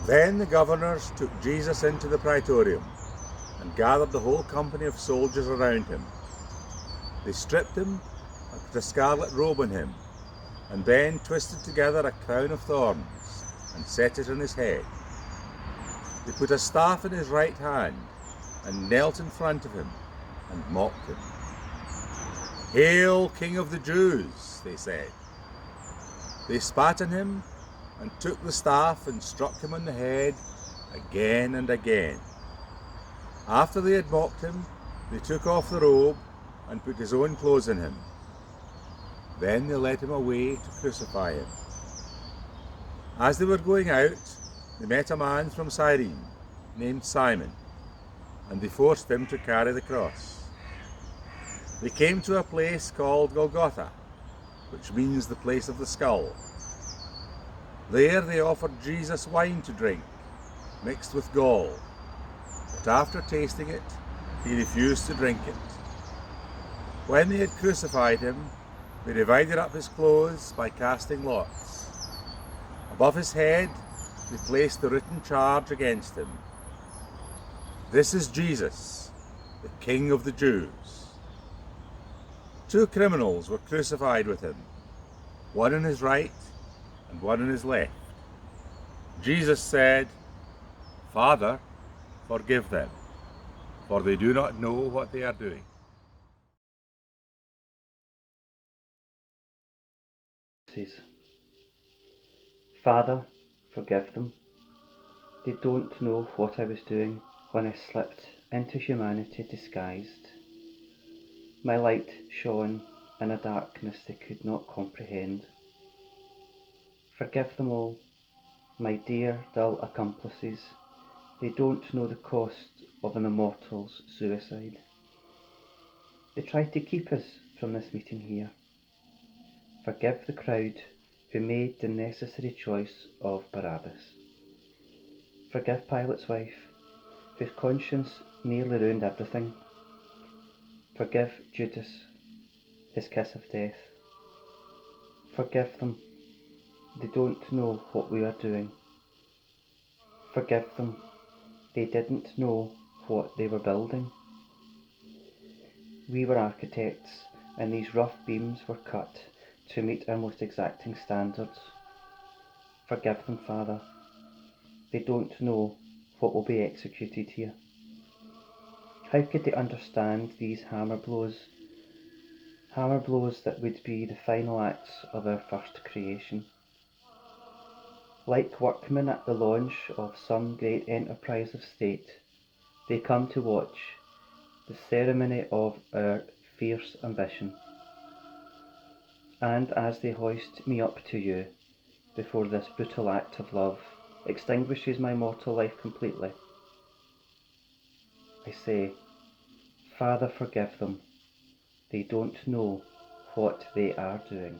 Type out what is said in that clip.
Then the governors took Jesus into the praetorium and gathered the whole company of soldiers around him. They stripped him and put a scarlet robe on him, and then twisted together a crown of thorns and set it on his head. They put a staff in his right hand and knelt in front of him and mocked him. "Hail, King of the Jews," they said. They spat on him and took the staff and struck him on the head again and again. After they had mocked him, they took off the robe and put his own clothes on him. Then they led him away to crucify him. As they were going out, they met a man from Cyrene named Simon, and they forced him to carry the cross. They came to a place called Golgotha, which means the place of the skull. There they offered Jesus wine to drink, mixed with gall, but after tasting it, he refused to drink it. When they had crucified him, they divided up his clothes by casting lots. Above his head, they placed the written charge against him: "This is Jesus, the King of the Jews." 2 criminals were crucified with him, one on his right and one on his left. Jesus said, "Father, forgive them, for they do not know what they are doing." Father, forgive them. They don't know what I was doing when I slipped into humanity disguised. My light shone in a darkness they could not comprehend. Forgive them all, my dear dull accomplices. They don't know the cost of an immortal's suicide. They tried to keep us from this meeting here. Forgive the crowd who made the necessary choice of Barabbas. Forgive Pilate's wife, whose conscience nearly ruined everything. Forgive Judas, his kiss of death. Forgive them, they don't know what we are doing. Forgive them, they didn't know what they were building. We were architects, and these rough beams were cut to meet our most exacting standards. Forgive them, Father, they don't know what will be executed here. How could they understand these hammer blows that would be the final acts of our first creation? Like workmen at the launch of some great enterprise of state, they come to watch the ceremony of our fierce ambition. And as they hoist me up to you, before this brutal act of love extinguishes my mortal life completely, I say, Father, forgive them. They don't know what they are doing.